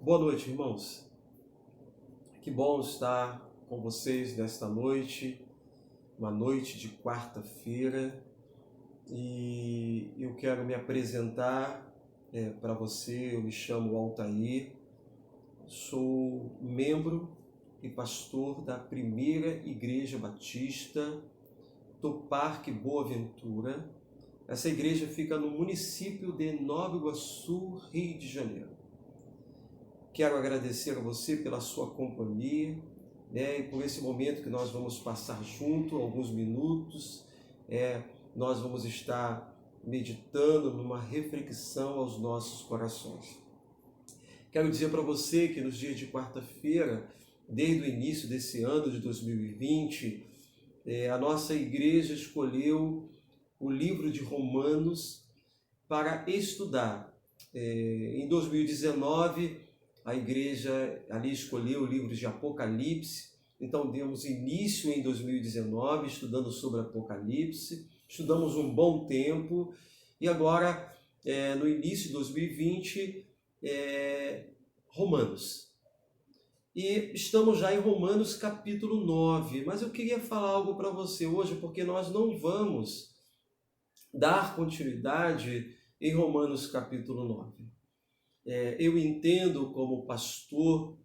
Boa noite, irmãos. Que bom estar com vocês nesta noite, uma noite de quarta-feira, e eu quero me apresentar para você. Eu me chamo Altair, sou membro e pastor da Primeira Igreja Batista do Parque Boa Ventura. Essa igreja fica no município de Nova Iguaçu, Rio de Janeiro. Quero agradecer a você pela sua companhia, e por esse momento que nós vamos passar junto, alguns minutos. Nós vamos estar meditando numa reflexão aos nossos corações. Quero dizer para você que nos dias de quarta-feira, desde o início desse ano de 2020, a nossa igreja escolheu o livro de Romanos para estudar. Em 2019, a igreja ali escolheu o livro de Apocalipse, então demos início em 2019 estudando sobre Apocalipse, estudamos um bom tempo, e agora, no início de 2020, Romanos. E estamos já em Romanos capítulo 9, mas eu queria falar algo para você hoje, porque nós não vamos dar continuidade em Romanos capítulo 9. Eu entendo, como pastor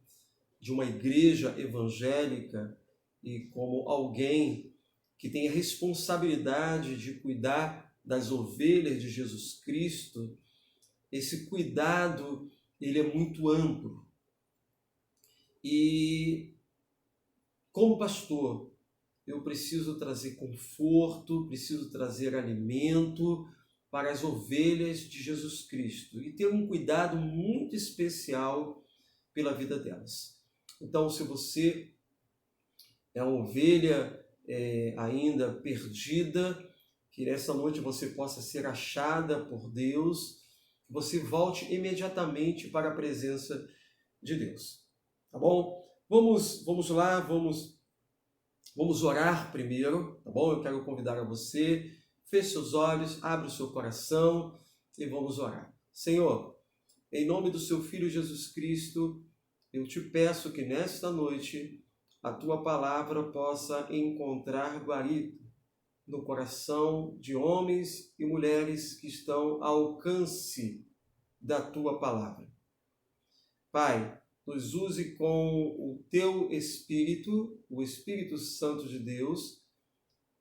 de uma igreja evangélica e como alguém que tem a responsabilidade de cuidar das ovelhas de Jesus Cristo, esse cuidado ele é muito amplo. E como pastor, eu preciso trazer conforto, preciso trazer alimento para as ovelhas de Jesus Cristo e ter um cuidado muito especial pela vida delas. Então, se você é uma ovelha ainda perdida, que nessa noite você possa ser achada por Deus, que você volte imediatamente para a presença de Deus. Tá bom? Vamos lá, vamos orar primeiro, tá bom? Eu quero convidar a você. Feche seus olhos, abre o seu coração e vamos orar. Senhor, em nome do seu Filho Jesus Cristo, eu te peço que nesta noite a tua palavra possa encontrar guarida no coração de homens e mulheres que estão ao alcance da tua palavra. Pai, nos use com o teu Espírito, o Espírito Santo de Deus,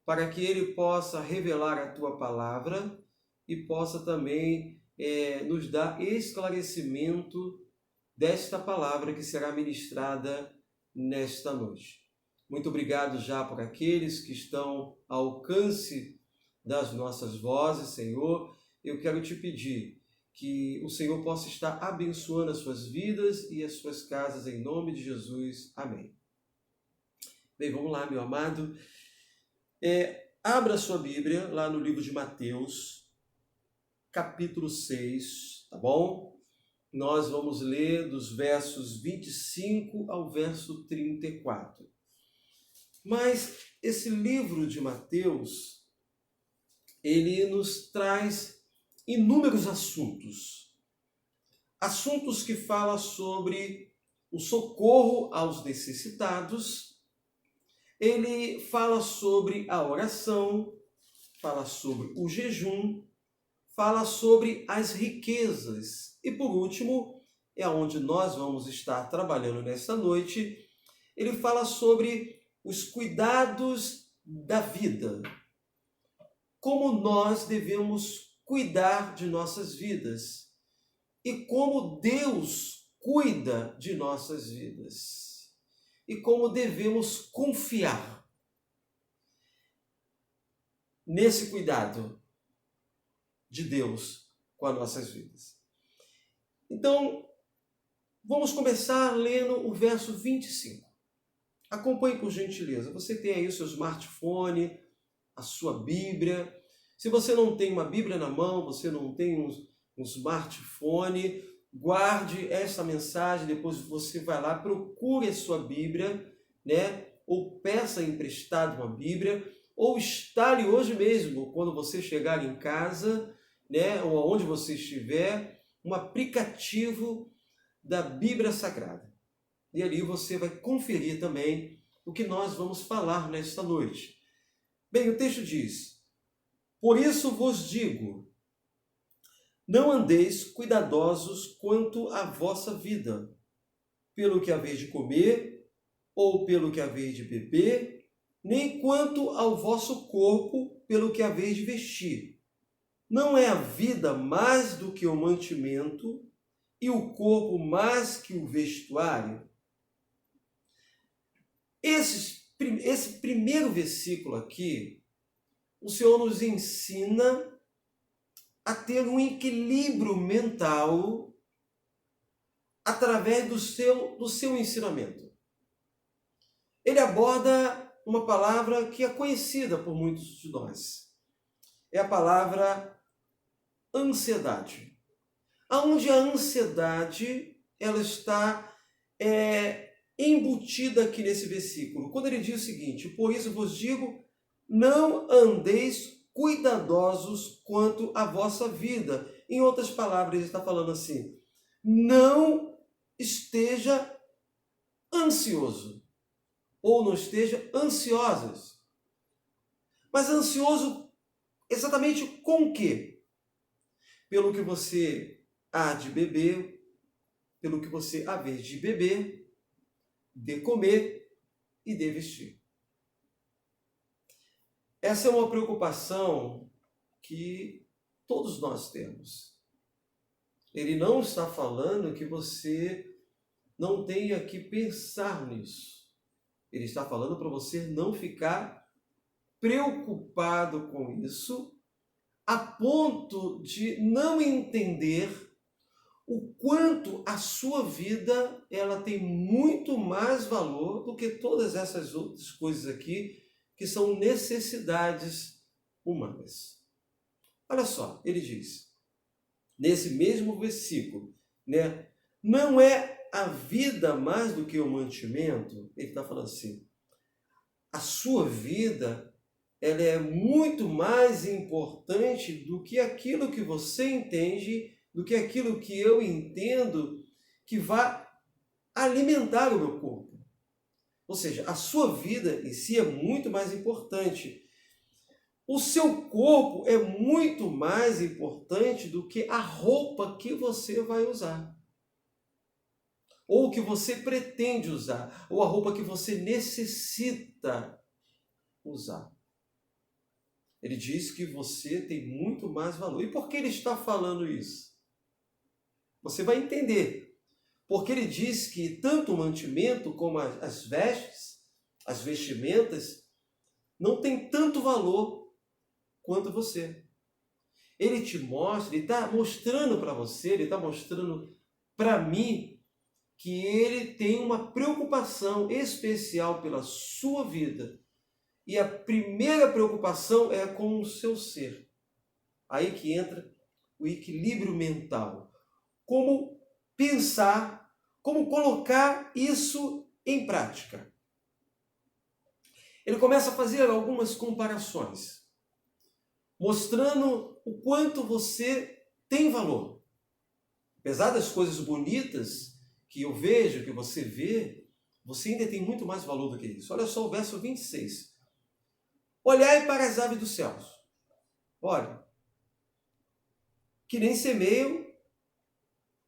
para que ele possa revelar a tua palavra e possa também nos dar esclarecimento desta palavra que será ministrada nesta noite. Muito obrigado já por aqueles que estão ao alcance das nossas vozes, Senhor. Eu quero te pedir que o Senhor possa estar abençoando as suas vidas e as suas casas, em nome de Jesus. Amém. Bem, vamos lá, meu amado. Abra sua Bíblia lá no livro de Mateus, capítulo 6, tá bom? Nós vamos ler dos versos 25 ao verso 34. Mas esse livro de Mateus, ele nos traz inúmeros assuntos. Assuntos que falam sobre o socorro aos necessitados. Ele fala sobre a oração, fala sobre o jejum, fala sobre as riquezas. E por último, é onde nós vamos estar trabalhando nesta noite, ele fala sobre os cuidados da vida. Como nós devemos cuidar de nossas vidas e como Deus cuida de nossas vidas. E como devemos confiar nesse cuidado de Deus com as nossas vidas. Então, vamos começar lendo o verso 25. Acompanhe por gentileza. Você tem aí o seu smartphone, a sua Bíblia. Se você não tem uma Bíblia na mão, você não tem um smartphone, guarde essa mensagem, depois você vai lá, procure a sua Bíblia, ou peça emprestado uma Bíblia, ou instale hoje mesmo, quando você chegar em casa, ou aonde você estiver, um aplicativo da Bíblia Sagrada. E ali você vai conferir também o que nós vamos falar nesta noite. Bem, o texto diz: por isso vos digo, não andeis cuidadosos quanto à vossa vida, pelo que haveis de comer, ou pelo que haveis de beber, nem quanto ao vosso corpo, pelo que haveis de vestir. Não é a vida mais do que o mantimento, e o corpo mais que o vestuário? Esse primeiro versículo aqui, o Senhor nos ensina a ter um equilíbrio mental através do seu ensinamento. Ele aborda uma palavra que é conhecida por muitos de nós. É a palavra ansiedade. Aonde a ansiedade ela está embutida aqui nesse versículo. Quando ele diz o seguinte: por isso vos digo, não andeis cuidadosos quanto à vossa vida. Em outras palavras, ele está falando assim: não esteja ansioso, ou não esteja ansiosas. Mas ansioso exatamente com o quê? Pelo que você há de beber, pelo que você haver de beber, de comer e de vestir. Essa é uma preocupação que todos nós temos. Ele não está falando que você não tenha que pensar nisso. Ele está falando para você não ficar preocupado com isso, a ponto de não entender o quanto a sua vida ela tem muito mais valor do que todas essas outras coisas aqui, que são necessidades humanas. Olha só, ele diz, nesse mesmo versículo, né? Não é a vida mais do que o mantimento? Ele está falando assim, a sua vida ela é muito mais importante do que aquilo que você entende, do que aquilo que eu entendo que vai alimentar o meu corpo. Ou seja, a sua vida em si é muito mais importante. O seu corpo é muito mais importante do que a roupa que você vai usar. Ou que você pretende usar, ou a roupa que você necessita usar. Ele diz que você tem muito mais valor. E por que ele está falando isso? Você vai entender. Porque ele diz que tanto o mantimento como as vestes, as vestimentas, não tem tanto valor quanto você. Ele te mostra, ele está mostrando para você, ele está mostrando para mim, que ele tem uma preocupação especial pela sua vida. E a primeira preocupação é com o seu ser. Aí que entra o equilíbrio mental. Como pensar, como colocar isso em prática. Ele começa a fazer algumas comparações, mostrando o quanto você tem valor. Apesar das coisas bonitas que eu vejo, que você vê, você ainda tem muito mais valor do que isso. Olha só o verso 26. Olhai para as aves dos céus. Olha, que nem semeiam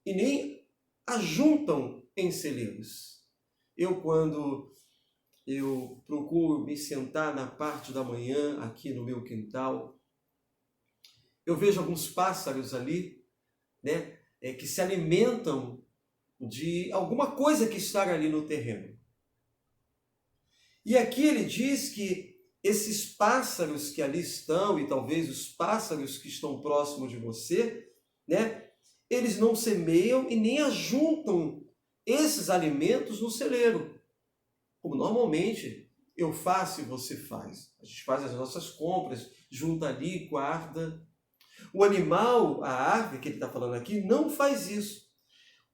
e nem ajuntam em celeiros. Quando eu procuro me sentar na parte da manhã, aqui no meu quintal, eu vejo alguns pássaros ali, né, que se alimentam de alguma coisa que está ali no terreno. E aqui ele diz que esses pássaros que ali estão, e talvez os pássaros que estão próximos de você, né, eles não semeiam e nem ajuntam esses alimentos no celeiro, como normalmente eu faço e você faz. A gente faz as nossas compras, junta ali, guarda. O animal, a árvore que ele está falando aqui, não faz isso.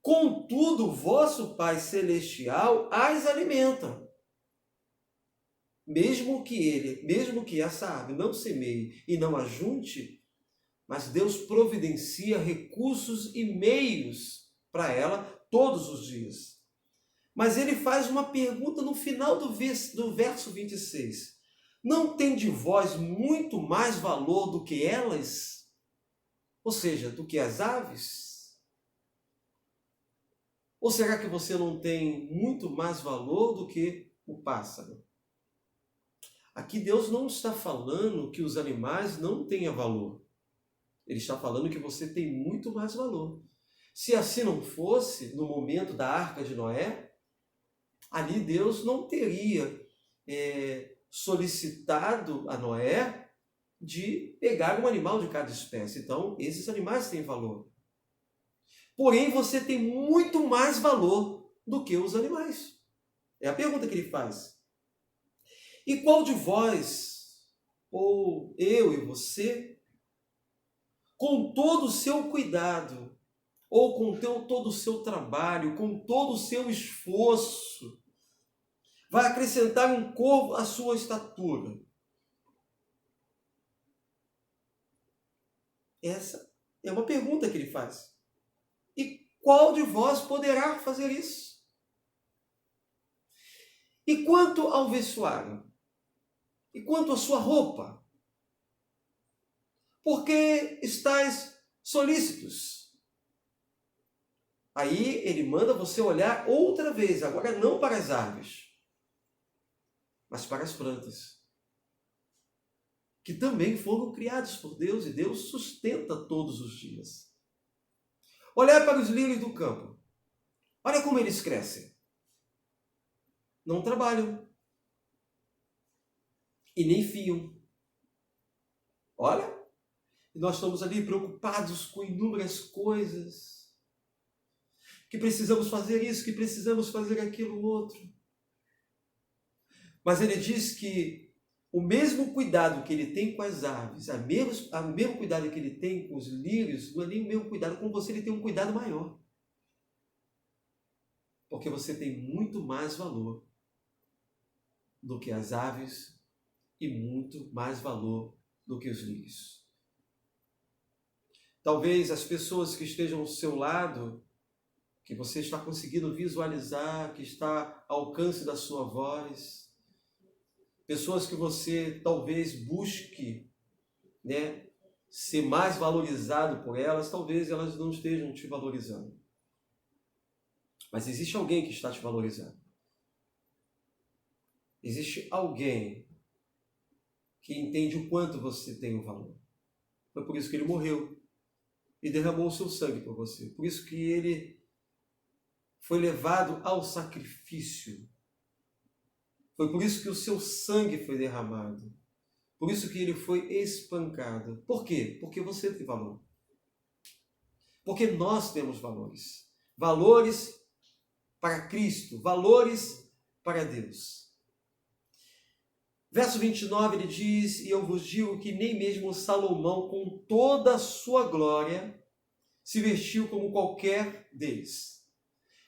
Contudo, vosso Pai Celestial as alimenta. Mesmo que essa árvore não semeie e não ajunte, mas Deus providencia recursos e meios para ela, todos os dias. Mas ele faz uma pergunta no final do verso 26. Não tem de vós muito mais valor do que elas? Ou seja, do que as aves? Ou será que você não tem muito mais valor do que o pássaro? Aqui Deus não está falando que os animais não tenham valor. Ele está falando que você tem muito mais valor. Se assim não fosse, no momento da Arca de Noé, ali Deus não teria solicitado a Noé de pegar um animal de cada espécie. Então, esses animais têm valor. Porém, você tem muito mais valor do que os animais. É a pergunta que ele faz. E qual de vós, ou eu e você, com todo o seu cuidado, ou com todo o seu trabalho, com todo o seu esforço, vai acrescentar um corvo à sua estatura? Essa é uma pergunta que ele faz. E qual de vós poderá fazer isso? E quanto ao vestuário? E quanto à sua roupa? Porque estáis solícitos. Aí ele manda você olhar outra vez, agora não para as árvores, mas para as plantas, que também foram criados por Deus e Deus sustenta todos os dias. Olhar para os lírios do campo. Olha como eles crescem. Não trabalham. E nem fiam. Olha, nós estamos ali preocupados com inúmeras coisas. Que precisamos fazer isso, que precisamos fazer aquilo outro. Mas ele diz que o mesmo cuidado que ele tem com as aves, o mesmo cuidado que ele tem com os lírios, não é nem o mesmo cuidado com você, ele tem um cuidado maior. Porque você tem muito mais valor do que as aves e muito mais valor do que os lírios. Talvez as pessoas que estejam ao seu lado, que você está conseguindo visualizar, que está ao alcance da sua voz, pessoas que você talvez busque, ser mais valorizado por elas, talvez elas não estejam te valorizando. Mas existe alguém que está te valorizando. Existe alguém que entende o quanto você tem o valor. Foi por isso que ele morreu e derramou o seu sangue por você. Por isso que ele foi levado ao sacrifício. Foi por isso que o seu sangue foi derramado. Por isso que ele foi espancado. Por quê? Porque você tem valor. Porque nós temos valores. Valores para Cristo. Valores para Deus. Verso 29, ele diz: e eu vos digo que nem mesmo Salomão, com toda a sua glória, se vestiu como qualquer deles.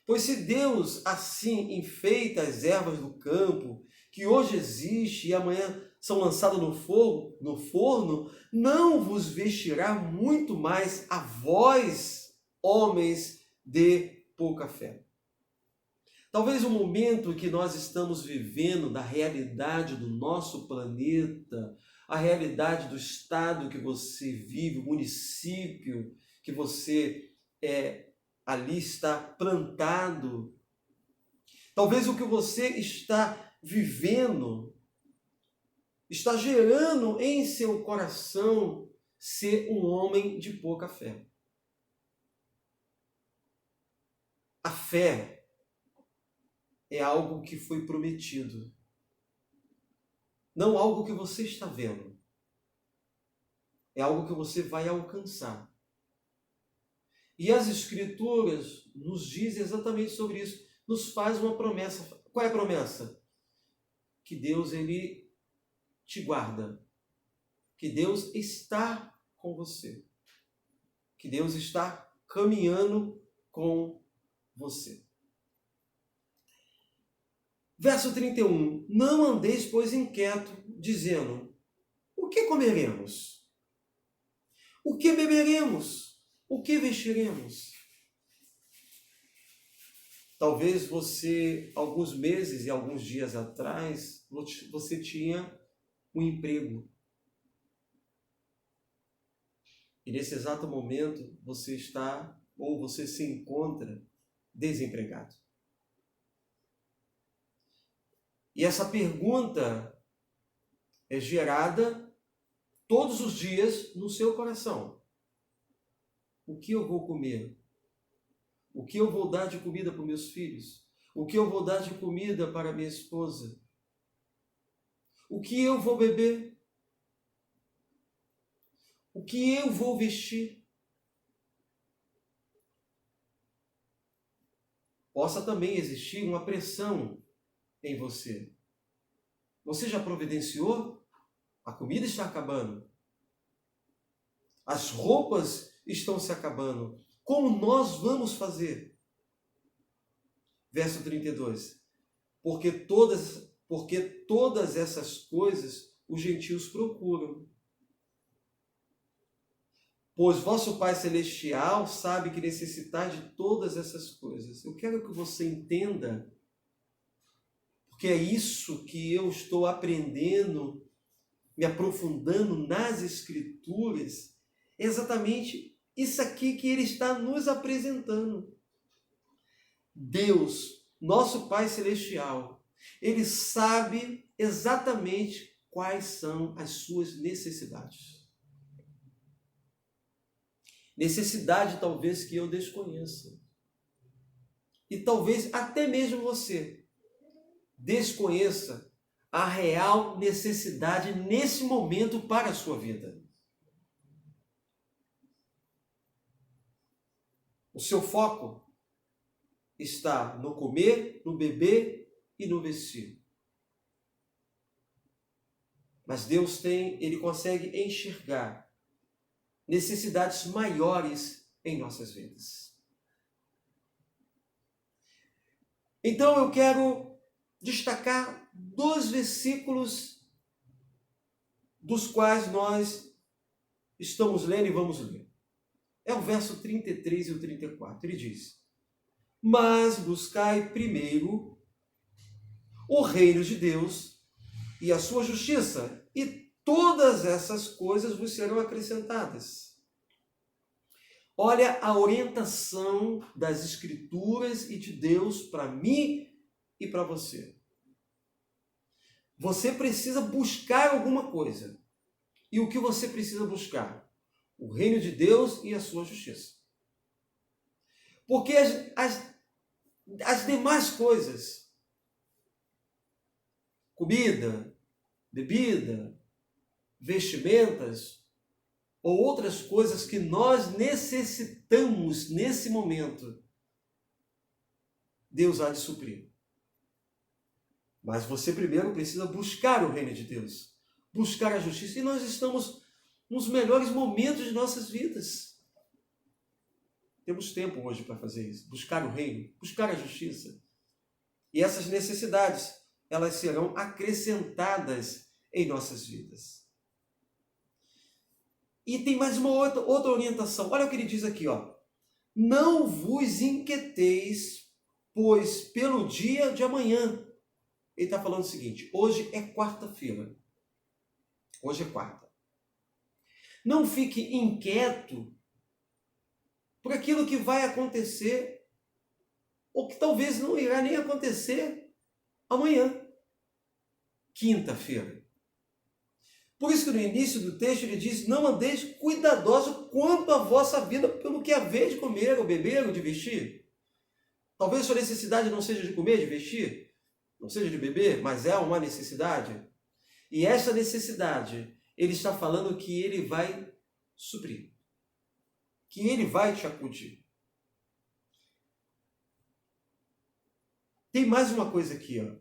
Pois se Deus assim enfeita as ervas do campo, que hoje existe e amanhã são lançadas no forno, não vos vestirá muito mais a vós, homens de pouca fé. Talvez o momento que nós estamos vivendo da realidade do nosso planeta, a realidade do estado que você vive, o município que você ali está plantado, talvez o que você está vivendo está gerando em seu coração ser um homem de pouca fé. A fé é algo que foi prometido, não algo que você está vendo. É algo que você vai alcançar. E as Escrituras nos dizem exatamente sobre isso. Nos faz uma promessa. Qual é a promessa? Que Deus, ele te guarda. Que Deus está com você. Que Deus está caminhando com você. Verso 31. Não andeis, pois, inquieto, dizendo: o que comeremos? O que beberemos? O que vestiremos? Talvez você, alguns meses e alguns dias atrás, você tinha um emprego. E nesse exato momento você está ou você se encontra desempregado. E essa pergunta é gerada todos os dias no seu coração. O que eu vou comer? O que eu vou dar de comida para os meus filhos? O que eu vou dar de comida para minha esposa? O que eu vou beber? O que eu vou vestir? Possa também existir uma pressão em você. Você já providenciou? A comida está acabando. As roupas estão se acabando. Como nós vamos fazer? Verso 32. Porque todas essas coisas os gentios procuram. Pois vosso Pai Celestial sabe que necessitais de todas essas coisas. Eu quero que você entenda, porque é isso que eu estou aprendendo, me aprofundando nas Escrituras, é exatamente isso aqui que ele está nos apresentando. Deus, nosso Pai Celestial, ele sabe exatamente quais são as suas necessidades. Necessidade talvez que eu desconheça. E talvez até mesmo você desconheça a real necessidade nesse momento para a sua vida. O seu foco está no comer, no beber e no vestir. Mas Deus ele consegue enxergar necessidades maiores em nossas vidas. Então eu quero destacar 2 versículos dos quais nós estamos lendo e vamos ler. É o verso 33 e o 34. Ele diz: mas buscai primeiro o reino de Deus e a sua justiça, e todas essas coisas vos serão acrescentadas. Olha a orientação das Escrituras e de Deus para mim e para você. Você precisa buscar alguma coisa. E o que você precisa buscar? O reino de Deus e a sua justiça. Porque as demais coisas, comida, bebida, vestimentas, ou outras coisas que nós necessitamos nesse momento, Deus há de suprir. Mas você primeiro precisa buscar o reino de Deus, buscar a justiça. E nós estamos nos melhores momentos de nossas vidas. Temos tempo hoje para fazer isso. Buscar o reino, buscar a justiça. E essas necessidades, elas serão acrescentadas em nossas vidas. E tem mais uma outra orientação. Olha o que ele diz aqui, ó. Não vos inquieteis, pois pelo dia de amanhã. Ele está falando o seguinte: hoje é quarta-feira. Hoje é quarta. Não fique inquieto por aquilo que vai acontecer, ou que talvez não irá nem acontecer amanhã, quinta-feira. Por isso que no início do texto ele diz: não andeis cuidadosos quanto à vossa vida pelo que haver de comer, ou beber, ou de vestir. Talvez sua necessidade não seja de comer, de vestir, não seja de beber, mas é uma necessidade. E essa necessidade, ele está falando que ele vai suprir, que ele vai te acudir. Tem mais uma coisa aqui, ó.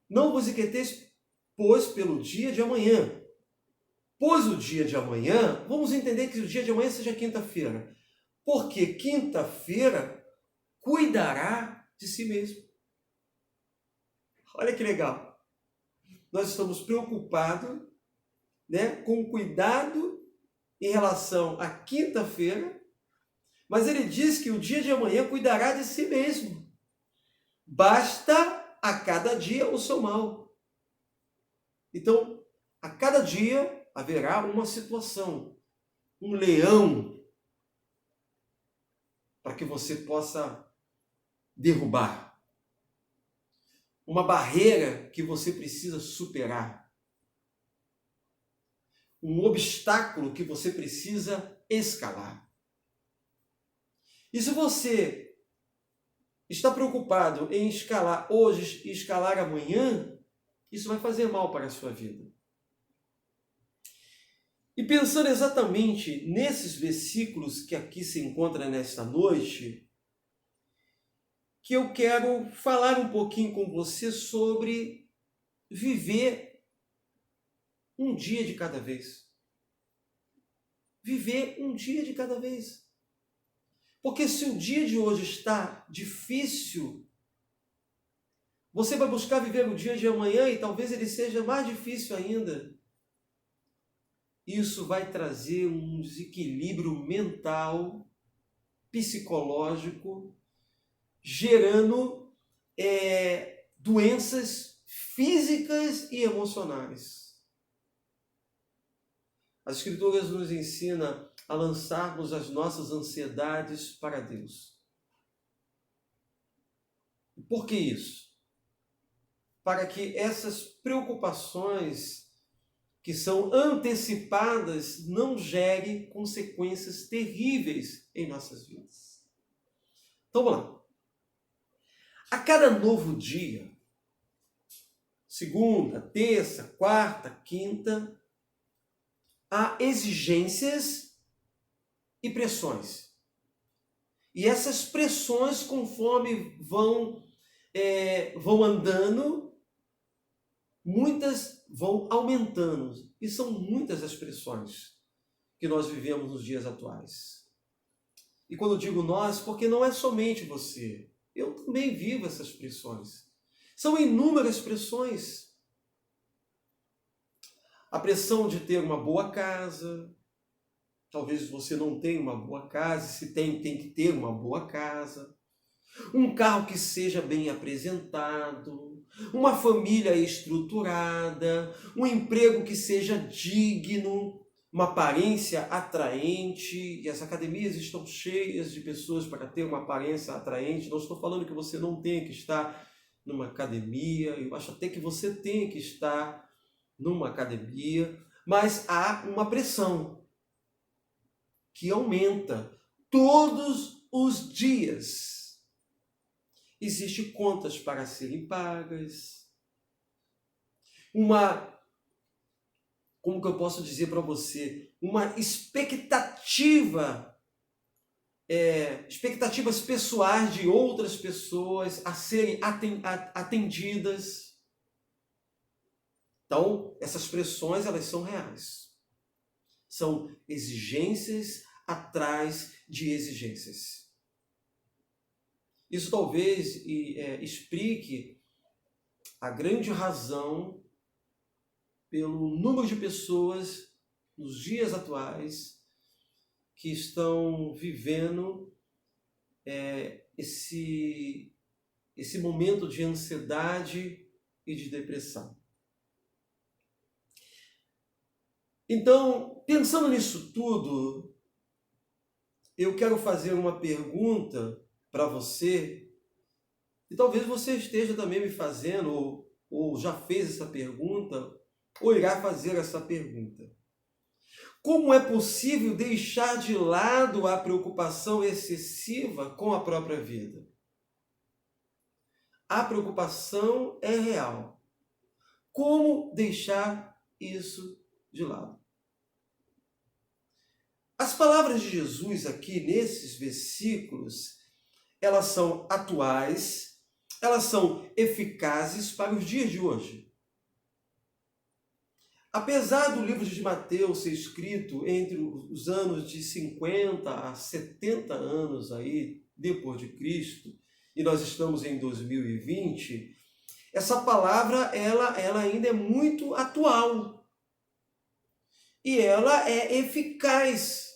Não vos inquieteis, pois pelo dia de amanhã. Pois o dia de amanhã, vamos entender que o dia de amanhã seja quinta-feira, porque quinta-feira cuidará de si mesmo. Olha que legal. Nós estamos preocupados, com cuidado em relação à quinta-feira, mas ele diz que o dia de amanhã cuidará de si mesmo. Basta a cada dia o seu mal. Então, a cada dia haverá uma situação, um leão, para que você possa derrubar. Uma barreira que você precisa superar. Um obstáculo que você precisa escalar. E se você está preocupado em escalar hoje e escalar amanhã, isso vai fazer mal para a sua vida. E pensando exatamente nesses versículos que aqui se encontram nesta noite, que eu quero falar um pouquinho com você sobre viver um dia de cada vez. Viver um dia de cada vez. Porque se o dia de hoje está difícil, você vai buscar viver o dia de amanhã e talvez ele seja mais difícil ainda. Isso vai trazer um desequilíbrio mental, psicológico, gerando doenças físicas e emocionais. As Escrituras nos ensinam a lançarmos as nossas ansiedades para Deus. Por que isso? Para que essas preocupações que são antecipadas não gerem consequências terríveis em nossas vidas. Então vamos lá. A cada novo dia, segunda, terça, quarta, quinta, há exigências e pressões. E essas pressões, conforme vão andando, muitas vão aumentando. E são muitas as pressões que nós vivemos nos dias atuais. E quando eu digo nós, porque não é somente você. Eu também vivo essas pressões. São inúmeras pressões. A pressão de ter uma boa casa. Talvez você não tenha uma boa casa. Se tem que ter uma boa casa. Um carro que seja bem apresentado. Uma família estruturada. Um emprego que seja digno. Uma aparência atraente. E as academias estão cheias de pessoas para ter uma aparência atraente. Não estou falando que você não tenha que estar numa academia. Eu acho até que você tem que estar numa academia. Mas há uma pressão que aumenta todos os dias. Existem contas para serem pagas. Como que eu posso dizer para você? Uma expectativas pessoais de outras pessoas a serem atendidas. Então, essas pressões, elas são reais. São exigências atrás de exigências. Isso talvez explique a grande razão pelo número de pessoas nos dias atuais que estão vivendo esse momento de ansiedade e de depressão. Então, pensando nisso tudo, eu quero fazer uma pergunta para você, e talvez você esteja também me fazendo, ou já fez essa pergunta, ou irá fazer essa pergunta. Como é possível deixar de lado a preocupação excessiva com a própria vida? A preocupação é real. Como deixar isso de lado? As palavras de Jesus aqui nesses versículos, elas são atuais, elas são eficazes para os dias de hoje. Apesar do livro de Mateus ser escrito entre os anos de 50 a 70 anos aí depois de Cristo, e nós estamos em 2020, essa palavra ela ainda é muito atual. E ela é eficaz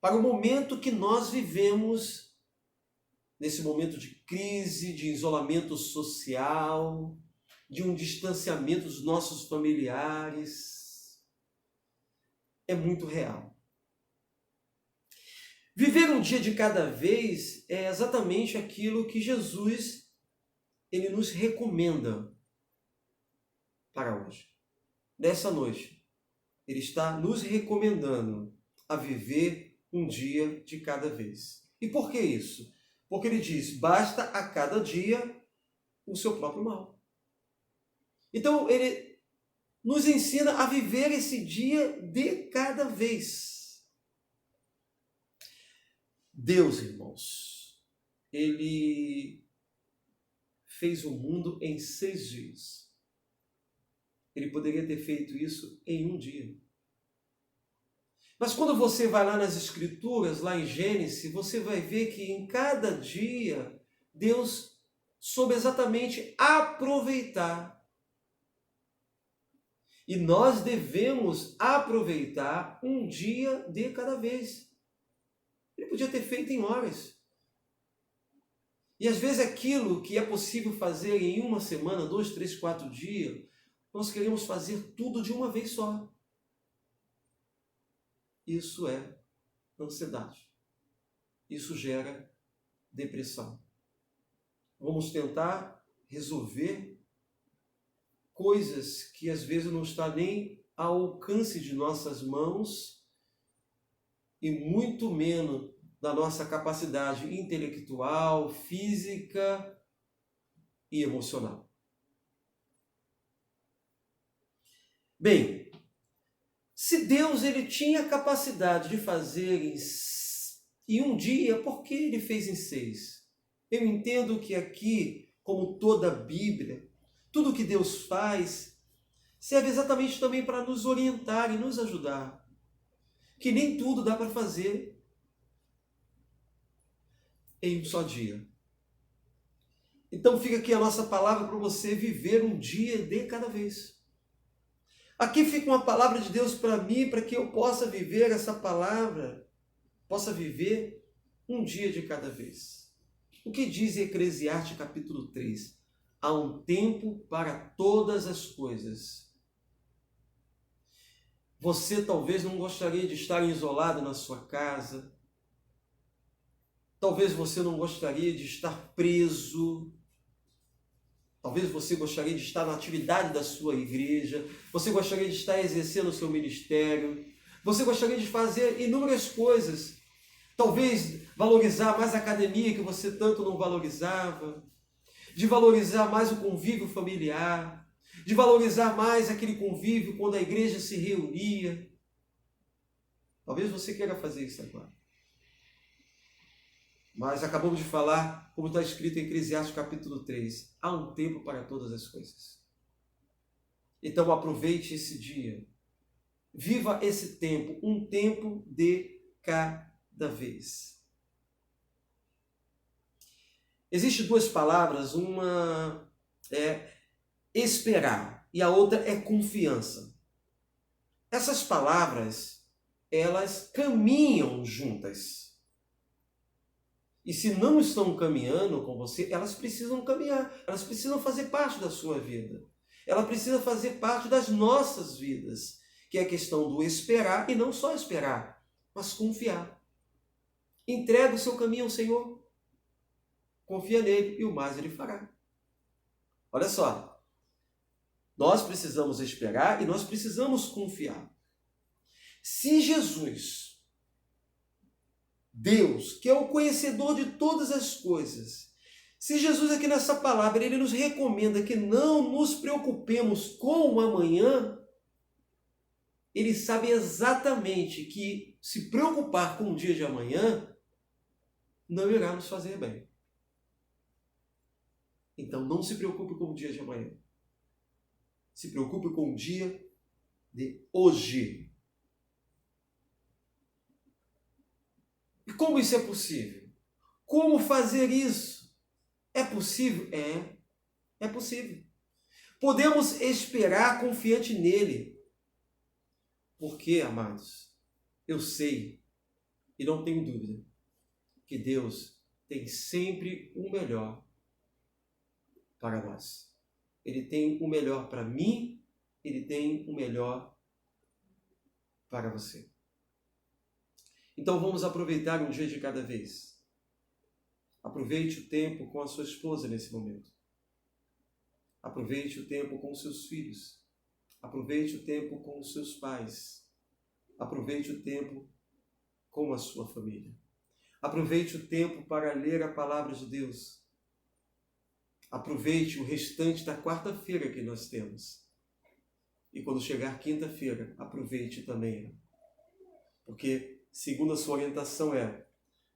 para o momento que nós vivemos nesse momento de crise, de isolamento social, de um distanciamento dos nossos familiares, é muito real. Viver um dia de cada vez é exatamente aquilo que Jesus ele nos recomenda para hoje. Nessa noite, ele está nos recomendando a viver um dia de cada vez. E por que isso? Porque ele diz, basta a cada dia o seu próprio mal. Então, ele nos ensina a viver esse dia de cada vez. Deus, irmãos, ele fez o mundo em 6 dias. Ele poderia ter feito isso em um dia. Mas quando você vai lá nas Escrituras, lá em Gênesis, você vai ver que em cada dia Deus soube exatamente aproveitar. E nós devemos aproveitar um dia de cada vez. Ele podia ter feito em horas. E às vezes aquilo que é possível fazer em uma semana, 2, 3, 4 dias, nós queremos fazer tudo de uma vez só. Isso é ansiedade. Isso gera depressão. Vamos tentar resolver coisas que às vezes não está nem ao alcance de nossas mãos e muito menos da nossa capacidade intelectual, física e emocional. Bem, se Deus ele tinha capacidade de fazer em um dia, por que ele fez em 6? Eu entendo que aqui, como toda a Bíblia, tudo que Deus faz serve exatamente também para nos orientar e nos ajudar. Que nem tudo dá para fazer em um só dia. Então fica aqui a nossa palavra para você viver um dia de cada vez. Aqui fica uma palavra de Deus para mim, para que eu possa viver essa palavra, possa viver um dia de cada vez. O que diz Eclesiastes capítulo 3? Há um tempo para todas as coisas. Você talvez não gostaria de estar isolado na sua casa. Talvez você não gostaria de estar preso. Talvez você gostaria de estar na atividade da sua igreja. Você gostaria de estar exercendo o seu ministério. Você gostaria de fazer inúmeras coisas. Talvez valorizar mais a academia que você tanto não valorizava. De valorizar mais o convívio familiar. De valorizar mais aquele convívio quando a igreja se reunia. Talvez você queira fazer isso agora. Mas acabamos de falar, como está escrito em Eclesiastes capítulo 3, há um tempo para todas as coisas. Então aproveite esse dia. Viva esse tempo, um tempo de cada vez. Existem 2 palavras, uma é esperar e a outra é confiança. Essas palavras, elas caminham juntas. E se não estão caminhando com você, elas precisam caminhar. Elas precisam fazer parte da sua vida. Ela precisa fazer parte das nossas vidas. Que é a questão do esperar, e não só esperar, mas confiar. Entrega o seu caminho ao Senhor. Confia nele e o mais ele fará. Olha só. Nós precisamos esperar e nós precisamos confiar. Se Jesus, Deus, que é o conhecedor de todas as coisas. Se Jesus aqui nessa palavra, ele nos recomenda que não nos preocupemos com o amanhã, ele sabe exatamente que se preocupar com o dia de amanhã não irá nos fazer bem. Então não se preocupe com o dia de amanhã. Se preocupe com o dia de hoje. E como isso é possível? Como fazer isso? É possível? É possível. Podemos esperar confiante nele. Porque, amados, eu sei e não tenho dúvida que Deus tem sempre o melhor para nós. Ele tem o melhor para mim, Ele tem o melhor para você. Então vamos aproveitar um dia de cada vez. Aproveite o tempo com a sua esposa nesse momento. Aproveite o tempo com os seus filhos. Aproveite o tempo com os seus pais. Aproveite o tempo com a sua família. Aproveite o tempo para ler a palavra de Deus. Aproveite o restante da quarta-feira que nós temos. E quando chegar quinta-feira, aproveite também. Porque, segundo a sua orientação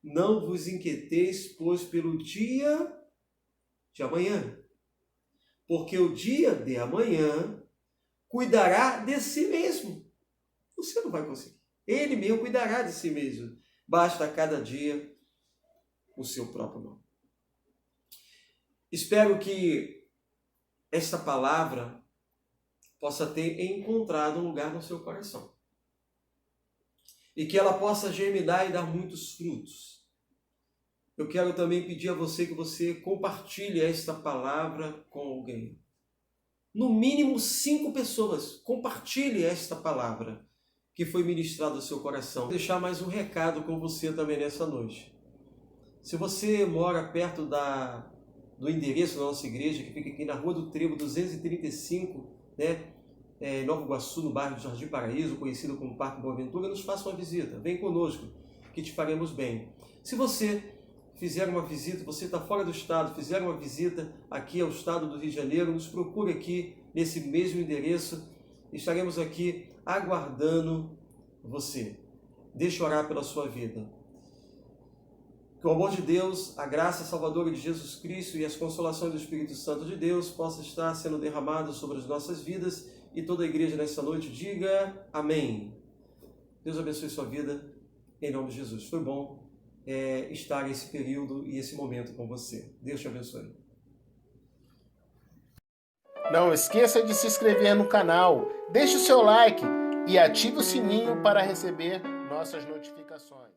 não vos inquieteis, pois pelo dia de amanhã. Porque o dia de amanhã cuidará de si mesmo. Você não vai conseguir. Ele mesmo cuidará de si mesmo. Basta a cada dia o seu próprio mal. Espero que esta palavra possa ter encontrado um lugar no seu coração. E que ela possa germinar e dar muitos frutos. Eu quero também pedir a você que você compartilhe esta palavra com alguém. No mínimo 5 pessoas. Compartilhe esta palavra que foi ministrada ao seu coração. Vou deixar mais um recado com você também nessa noite. Se você mora perto do endereço da nossa igreja, que fica aqui na Rua do Trevo 235, em Nova Iguaçu, no bairro de Jardim Paraíso, conhecido como Parque Boa Ventura, nos faça uma visita. Vem conosco, que te faremos bem. Se você fizer uma visita, você está fora do estado, fizer uma visita aqui ao estado do Rio de Janeiro, nos procure aqui nesse mesmo endereço. Estaremos aqui aguardando você. Deixa eu orar pela sua vida. Que o amor de Deus, a graça salvadora de Jesus Cristo e as consolações do Espírito Santo de Deus possa estar sendo derramado sobre as nossas vidas, e toda a igreja nessa noite diga amém. Deus abençoe sua vida, em nome de Jesus. Foi bom estar esse período e esse momento com você. Deus te abençoe. Não esqueça de se inscrever no canal, deixe o seu like e ative o sininho para receber nossas notificações.